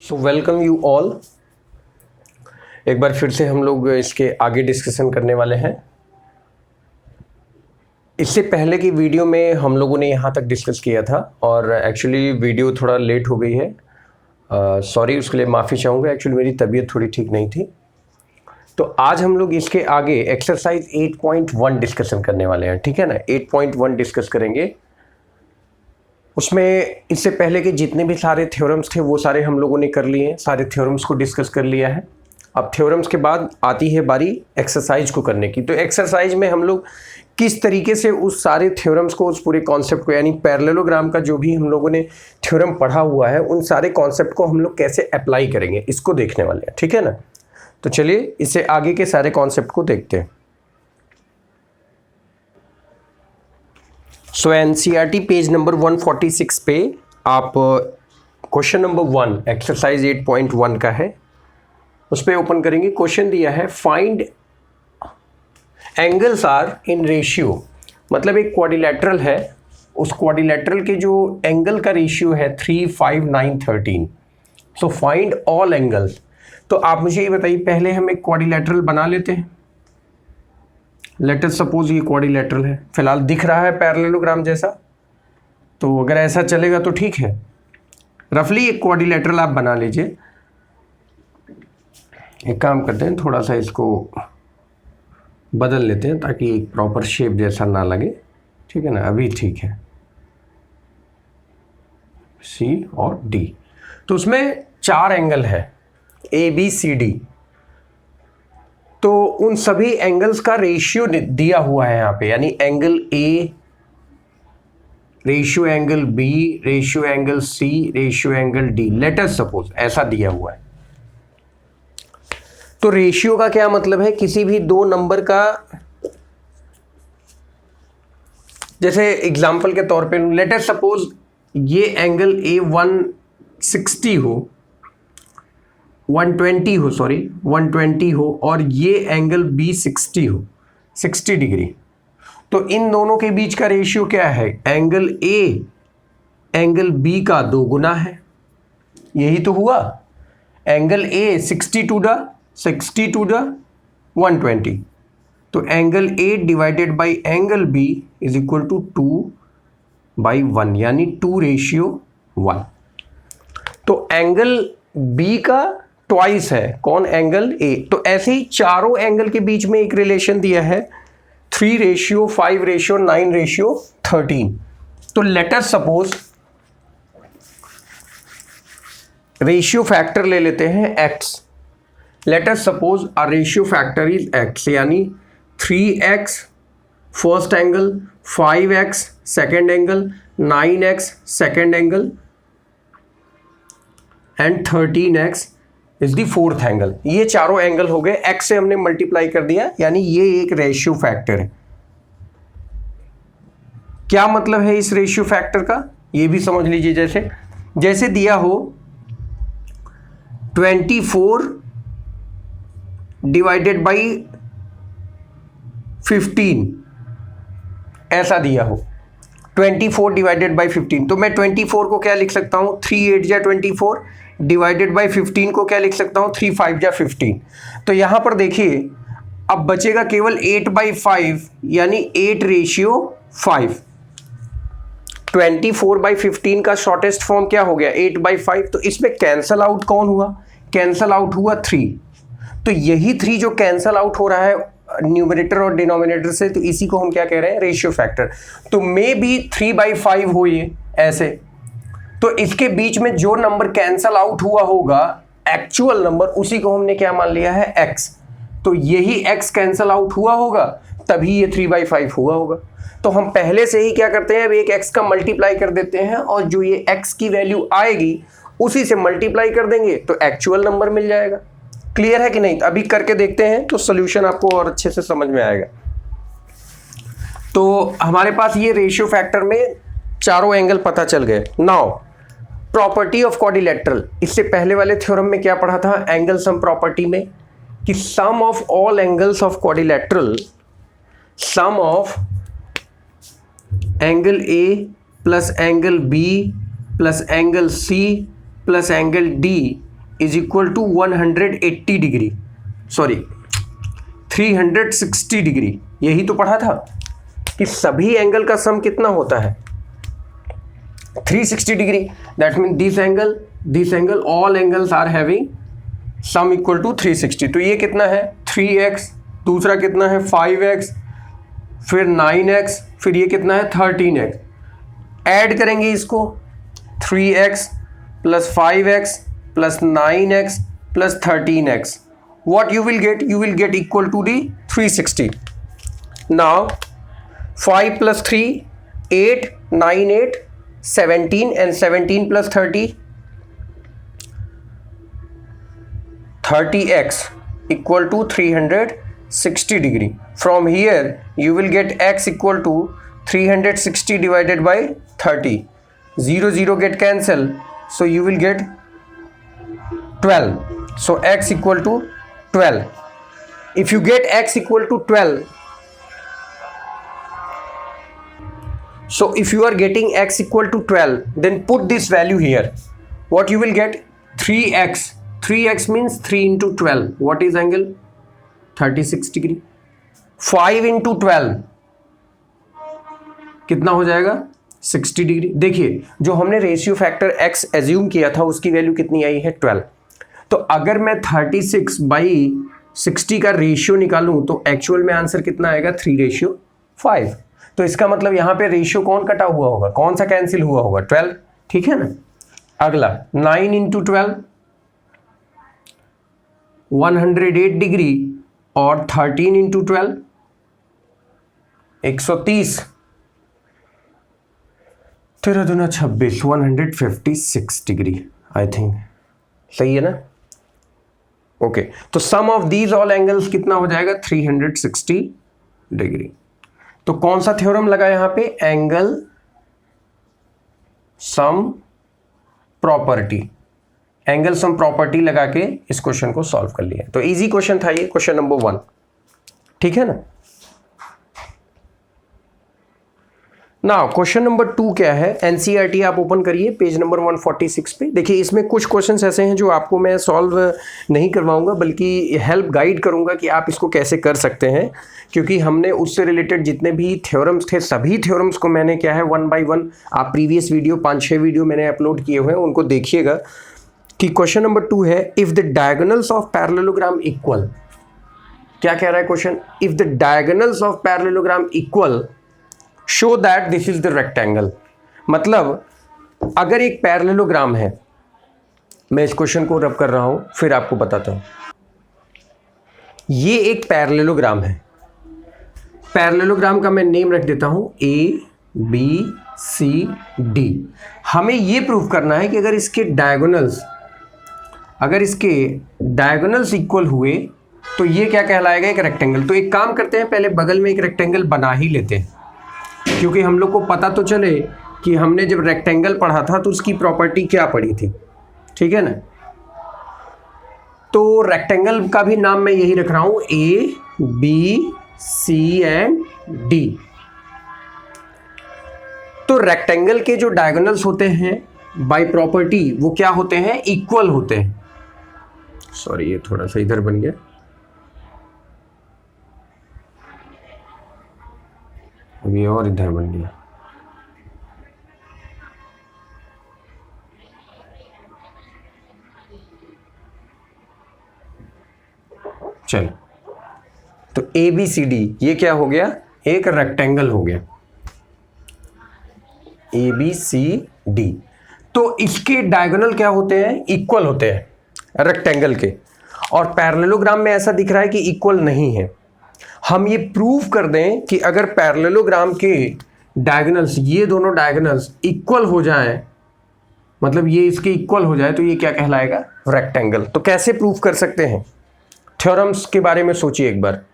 So welcome you all. एक बार फिर से हम लोग इसके आगे डिस्कशन करने वाले हैं। इससे पहले की वीडियो में हम लोगों ने यहाँ तक डिस्कस किया था और एक्चुअली वीडियो थोड़ा लेट हो गई है। सॉरी, उसके लिए माफ़ी चाहूँगा। एक्चुअली मेरी तबीयत थोड़ी ठीक नहीं थी। तो आज हम लोग इसके आगे एक्सरसाइज 8.1 डिस्कशन करने वाले हैं, ठीक है ना। 8.1 डिस्कस करेंगे। उसमें इससे पहले के जितने भी सारे थ्योरम्स थे वो सारे हम लोगों ने कर लिए हैं, सारे थ्योरम्स को डिस्कस कर लिया है। अब थ्योरम्स के बाद आती है बारी एक्सरसाइज को करने की। तो एक्सरसाइज में हम लोग किस तरीके से उस सारे थ्योरम्स को, उस पूरे कॉन्सेप्ट को, यानी पैरेललोग्राम का जो भी हम लोगों ने थ्योरम पढ़ा हुआ है उन सारे कॉन्सेप्ट को हम लोग कैसे अप्लाई करेंगे, इसको देखने वाले हैं, ठीक है ना। तो चलिए इससे आगे के सारे कॉन्सेप्ट को देखते हैं। सो एनसीईआरटी पेज नंबर 146 पे आप क्वेश्चन नंबर 1 एक्सरसाइज 8.1 का है, उस पर ओपन करेंगे। क्वेश्चन दिया है find angles are in ratio, मतलब एक क्वाड्रिलेटरल है, उस क्वाड्रिलेटरल के जो एंगल का रेशियो है 3, 5, 9, 13। So find all angles. तो आप मुझे ये बताइए, पहले हम एक क्वाड्रिलेटरल बना लेते हैं। लेट अस सपोज ये क्वाड्रिलेटरल है, फिलहाल दिख रहा है पैरेललोग्राम जैसा, तो अगर ऐसा चलेगा तो ठीक है। रफली एक क्वाड्रिलेटरल आप बना लीजिए। एक काम करते हैं, थोड़ा सा इसको बदल लेते हैं ताकि एक प्रॉपर शेप जैसा ना लगे, ठीक है ना। अभी ठीक है, सी और डी। तो उसमें 4 एंगल है, ए बी सी डी। तो उन सभी एंगल्स का रेशियो दिया हुआ है यहाँ पे, यानी angle A, ratio angle B, ratio angle C, ratio angle D. Let us suppose ऐसा दिया हुआ है। तो रेशियो का क्या मतलब है, किसी भी दो नंबर का, जैसे एग्जांपल के तौर पे लेट अस सपोज ये एंगल ए 160 हो, 120 हो, सॉरी 120 हो, और ये एंगल बी 60 हो, 60 डिग्री। तो इन दोनों के बीच का रेशियो क्या है, एंगल ए एंगल बी का 2 गुना है। यही तो हुआ, एंगल ए 60 टू द 120। तो angle A divided by angle B is equal to 2/1, यानी 2:1। तो एंगल बी का ट्वाइस है कौन, एंगल ए। तो ऐसे ही चारों एंगल के बीच में एक रिलेशन दिया है 3:5:9:13। तो late us suppose ratio factor ले लेते हैं x। Late us suppose a ratio factor is x, यानी 3x first angle, 5x second angle, 9x second angle and 13x is the fourth angle. ये चारों एंगल हो गए, x से हमने मल्टीप्लाई कर दिया, यानी ये एक रेशियो फैक्टर है। क्या मतलब है इस रेशियो फैक्टर का, ये भी समझ लीजिए। जैसे दिया हो 24 डिवाइडेड बाई 15, ऐसा दिया हो 24 डिवाइडेड बाई 15। तो मैं 24 को क्या लिख सकता हूँ, 3 8 जा 24, डिवाइडेड बाई 15 को क्या लिख सकता हूँ, 3 5 जा 15। तो यहाँ पर देखिए अब बचेगा केवल 8/5, यानी 8:5। 24/15 का शॉर्टेस्ट फॉर्म क्या हो गया, 8/5। तो इसमें कैंसल आउट कौन हुआ, कैंसल आउट हुआ 3। तो यही 3 जो कैंसल आउट हो रहा है न्यूमरेटर और डिनोमिनेटर से, तो इसी को हम क्या कह रहे हैं, रेशियो फैक्टर। तो मे बी 3/5 हो ये ऐसे। तो इसके बीच में जो नंबर कैंसल आउट हुआ होगा, एक्चुअल नंबर, उसी को हमने क्या मान लिया है, x। तो यही x कैंसल आउट हुआ होगा, तभी ये 3/5 हुआ होगा। तो हम पहले से ही क्या करते हैं, अब एक x का मल्टीप्लाई कर देते हैं और जो ये x की वैल्यू आएगी उसी से मल्टीप्लाई कर देंगे तो एक्चुअल नंबर मिल जाएगा। क्लियर है कि नहीं, अभी करके देखते हैं तो सोल्यूशन आपको और अच्छे से समझ में आएगा। तो हमारे पास ये रेशियो फैक्टर में चारों एंगल पता चल गए। नाउ प्रॉपर्टी ऑफ क्वाड्रिलेटरल, इससे पहले वाले थ्योरम में क्या पढ़ा था, एंगल सम प्रॉपर्टी में, कि sum of all angles of quadrilateral, sum of angle A plus angle B plus angle C plus angle D is equal to 180 degree, sorry 360 degree. यही तो पढ़ा था कि सभी एंगल का सम कितना होता है 360 degree. That mean this angle all angles are having sum equal to 360। तो ये कितना है 3x, दूसरा कितना है 5x, फिर 9x, फिर ये कितना है 13x। ऐड करेंगे इसको 3x plus 5x plus 9x plus 13x, what you will get? You will get equal to the 360. Now 5 plus 3 8, 9 8 17, and 17 plus 30 30x equal to 360 degree. From here you will get x equal to 360 divided by 30. 0 0 get cancel, so you will get 12. So x equal to 12. If you get x equal to 12, so if you are getting x equal to 12, then put this value here. What you will get? 3x. 3x means 3 into 12. What is angle? 36 degree. 5 into 12 कितना हो जाएगा 60 degree. देखिए जो हमने ratio factor x assume किया था उसकी value कितनी आई है 12। तो अगर मैं 36/60 का रेशियो निकालूं तो एक्चुअल में आंसर कितना आएगा 3:5। तो इसका मतलब यहां पे रेशियो कौन कटा हुआ होगा, कौन सा कैंसिल हुआ होगा 12। ठीक है ना। अगला 9 into 12 108 डिग्री और 13 into 12 130, 13 दूना 26, 156 डिग्री आई थिंक। सही है ना। ओके तो सम ऑफ दीज ऑल एंगल्स कितना हो जाएगा 360 डिग्री। तो कौन सा थ्योरम लगा यहां पे, angle sum property, angle sum property लगा के इस क्वेश्चन को सॉल्व कर लिया। तो इजी क्वेश्चन था ये, क्वेश्चन नंबर 1। ठीक है ना। नाउ क्वेश्चन नंबर 2 क्या है, एनसीईआरटी आप ओपन करिए पेज नंबर 146 पे। देखिए इसमें कुछ क्वेश्चंस ऐसे हैं जो आपको मैं सॉल्व नहीं करवाऊंगा बल्कि हेल्प गाइड करूंगा कि आप इसको कैसे कर सकते हैं, क्योंकि हमने उससे रिलेटेड जितने भी थ्योरम्स थे सभी थ्योरम्स को मैंने क्या है 1 by 1 आप प्रीवियस वीडियो 5-6 वीडियो मैंने अपलोड किए हुए हैं उनको देखिएगा। कि क्वेश्चन नंबर 2 है, if the diagonals of parallelogram equal. क्या कह रहा है question, if the diagonals of parallelogram equal show that this is the rectangle. मतलब अगर एक पैरेललोग्राम है, मैं इस क्वेश्चन को रब कर रहा हूं फिर आपको बताता हूं। ये एक पैरेललोग्राम है, पैरेललोग्राम का मैं नेम रख देता हूं ABCD। हमें ये प्रूव करना है कि अगर इसके डायगोनल्स इक्वल हुए तो ये क्या कहलाएगा, एक रेक्टेंगल। तो एक काम करते हैं, पहले बगल में एक रेक्टेंगल बना ही लेते हैं, क्योंकि हम लोग को पता तो चले कि हमने जब रेक्टेंगल पढ़ा था तो उसकी प्रॉपर्टी क्या पढ़ी थी। ठीक है ना। तो रेक्टेंगल का भी नाम मैं यही रख रहा हूं ABCD। तो रेक्टेंगल के जो डायगोनल्स होते हैं बाय प्रॉपर्टी वो क्या होते हैं, इक्वल होते हैं। सॉरी ये थोड़ा सा इधर बन गया, अभी और इधर बन गया। चलो तो ABCD ये क्या हो गया, एक रेक्टेंगल हो गया ABCD। तो इसके डायगोनल क्या होते हैं, इक्वल होते हैं रेक्टेंगल के। और पैरेललोग्राम में ऐसा दिख रहा है कि इक्वल नहीं है। हम ये प्रूव कर दें कि अगर पैरेललोग्राम के डायगोनल्स, ये दोनों डायगोनल्स इक्वल हो जाएं, मतलब ये इसके इक्वल हो जाए, तो ये क्या कहलाएगा, रेक्टेंगल। तो कैसे प्रूव कर सकते हैं, थ्योरम्स के बारे में सोचिए एक बार।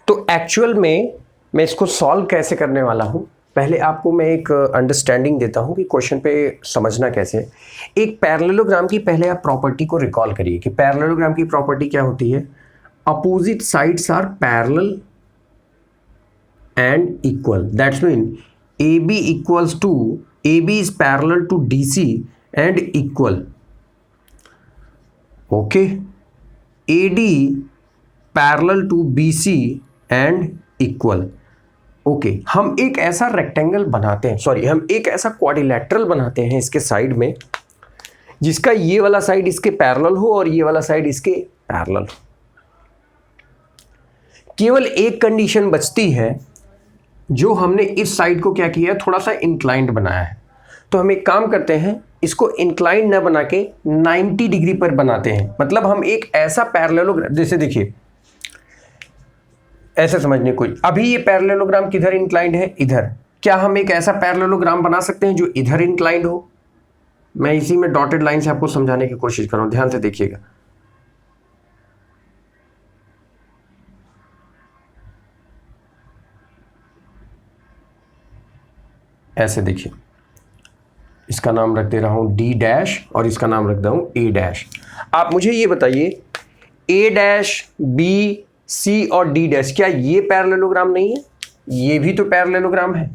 तो एक्चुअल में मैं इसको सॉल्व कैसे करने वाला हूं, पहले आपको मैं एक अंडरस्टैंडिंग देता हूं कि क्वेश्चन पे समझना कैसे है। एक पैरेललोग्राम की पहले आप प्रॉपर्टी को रिकॉल करिए कि पैरेललोग्राम की प्रॉपर्टी क्या होती है, opposite sides are parallel and equal. That's mean AB is parallel to DC and equal. Okay, AD parallel to BC and equal. Okay, हम एक ऐसा रेक्टेंगल बनाते हैं, सॉरी हम एक ऐसा क्वाड्रिलेटरल बनाते हैं इसके साइड में, जिसका ये वाला साइड इसके पैरेलल हो और ये वाला साइड इसके पैरेलल हो। केवल एक कंडीशन बचती है, जो हमने इस साइड को क्या किया है, थोड़ा सा इंक्लाइंड बनाया है। तो हम एक काम करते हैं, इसको इंक्लाइंड ना बना के 90 डिग्री पर बनाते हैं। मतलब हम एक ऐसा पैरेललोग्राम, जैसे देखिए ऐसे समझने कोई, अभी ये पैरेललोग्राम किधर इंक्लाइंड है, इधर। क्या हम एक ऐसा पैरेललोग्राम बना सकते हैं जो इधर इंक्लाइंड हो? मैं इसी में डॉटेड लाइन से आपको समझाने की कोशिश कर रहा हूं, ध्यान से देखिएगा। ऐसे देखिए, इसका नाम रख दे रहा हूं D' और इसका नाम रख दे रहा हूं A'। आप मुझे ये बताइए, A', B, C और D', क्या ये पैरेललोग्राम नहीं है? ये भी तो पैरेललोग्राम है।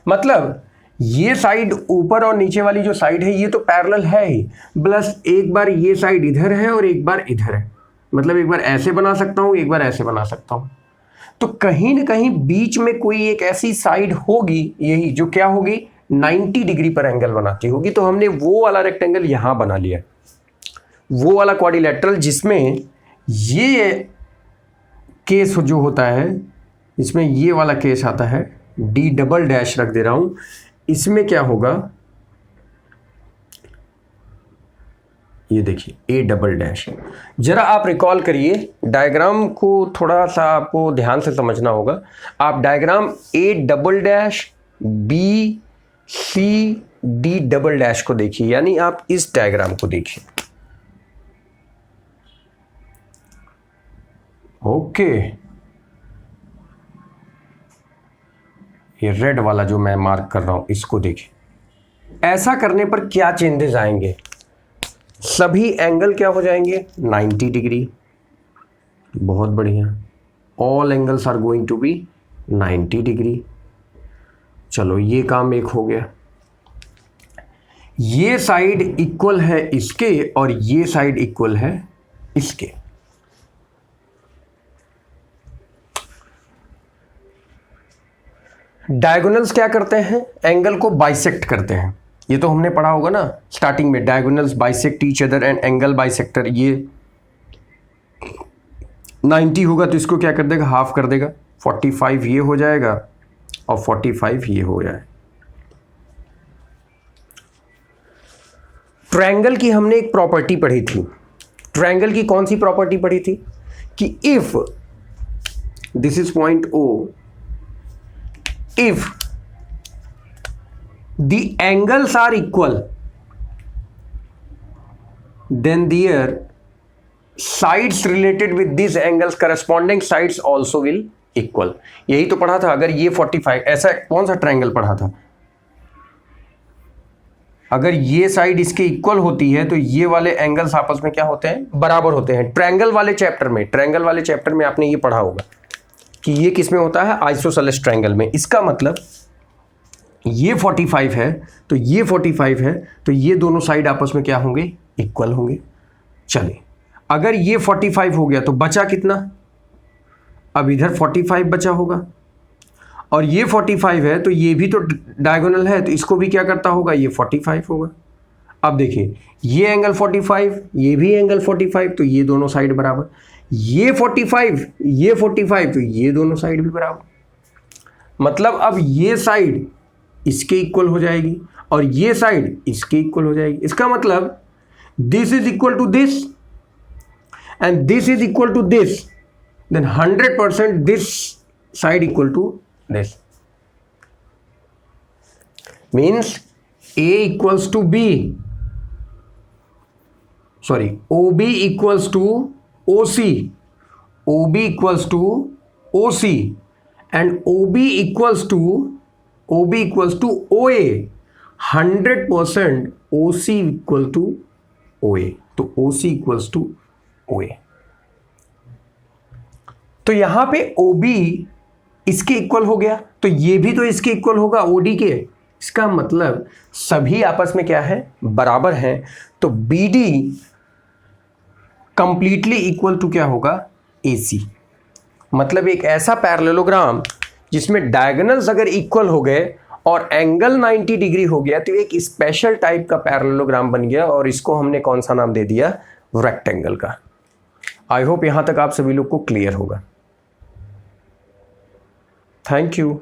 मतलब ये साइड ऊपर और नीचे वाली जो साइड है ये तो पैरेलल है ही, प्लस एक बार ये साइड इधर है और एक बार इधर है। मतलब एक बार ऐसे बना सकता हूं, एक बार ऐसे बना सकता हूं। तो कहीं ना कहीं बीच में कोई एक ऐसी साइड होगी, यही जो क्या होगी, 90 डिग्री पर एंगल बनाती होगी। तो हमने वो वाला रेक्टेंगल यहां बना लिया, वो वाला क्वाड्रिलेटरल जिसमें ये केस जो होता है, इसमें ये वाला केस आता है, D' रख दे रहा हूं। इसमें क्या होगा, ये देखिए A'। जरा आप रिकॉल करिए, डायग्राम को थोड़ा सा आपको ध्यान से समझना होगा। आप diagram A', B, C, D' को देखिए, यानी आप इस डायग्राम को देखिए। ओके, ये रेड वाला जो मैं मार्क कर रहा हूं, इसको देखिए। ऐसा करने पर क्या चेंजेस आएंगे? सभी एंगल क्या हो जाएंगे, 90 डिग्री। बहुत बढ़िया, all angles are going to be 90 degree. चलो ये काम एक हो गया। ये साइड इक्वल है इसके और ये साइड इक्वल है इसके। डायगोनल्स क्या करते हैं, एंगल को बाइसेक्ट करते हैं। ये तो हमने पढ़ा होगा ना स्टार्टिंग में, diagonals bisect each other and angle bisector. ये 90 होगा तो इसको क्या कर देगा, हाफ कर देगा। 45 ये हो जाएगा और 45 ये हो जाए। ट्रायंगल की हमने एक प्रॉपर्टी पढ़ी थी। ट्रायंगल की कौन सी प्रॉपर्टी पढ़ी थी कि if this is point O, if the angles are equal, then their sides related with these angles, corresponding sides also will equal। यही तो पढ़ा था। अगर ये 45, ऐसा कौन सा ट्रायंगल पढ़ा था, अगर ये साइड इसके इक्वल होती है तो ये वाले एंगल्स आपस में क्या होते हैं, बराबर होते हैं। ट्रायंगल वाले चैप्टर में आपने ये पढ़ा होगा कि ये किस में होता है, आइसोसेलेस ट्रायंगल में। इसका मतलब ये 45 है तो ये 45 है, तो ये दोनों साइड आपस में क्या होंगे, इक्वल होंगे। चलिए, अगर ये 45 हो गया तो बचा कितना, अब इधर 45 बचा होगा, और ये 45 है तो ये भी तो डायगोनल है, तो इसको भी क्या करता होगा, ये 45 होगा। अब देखिए, ये एंगल 45, ये भी एंगल 45, तो ये दोनों साइड बराबर। ये 45, ये 45, तो ये दोनों साइड भी बराबर। मतलब अब ये साइड इसके इक्वल हो जाएगी और ये साइड इसके इक्वल हो जाएगी। इसका मतलब this is equal to this and this is equal to this, then 100% this side equal to this. Means A equals to B, sorry OB equals to OC, OB equals to OC and OB equals to OA। 100% OC equal to OA, तो OC equals to OA। तो यहां पे OB इसके equal हो गया, तो ये भी तो इसके इक्वल होगा OD के। इसका मतलब सभी आपस में क्या है, बराबर हैं। तो BD कंप्लीटली इक्वल टू क्या होगा, AC। मतलब एक ऐसा पैरेललोग्राम जिसमें डायगोनल्स अगर इक्वल हो गए और एंगल 90 डिग्री हो गया तो एक स्पेशल टाइप का पैरेललोग्राम बन गया, और इसको हमने कौन सा नाम दे दिया, रेक्टेंगल का। आई होप यहां तक आप सभी लोग को क्लियर होगा। Thank you.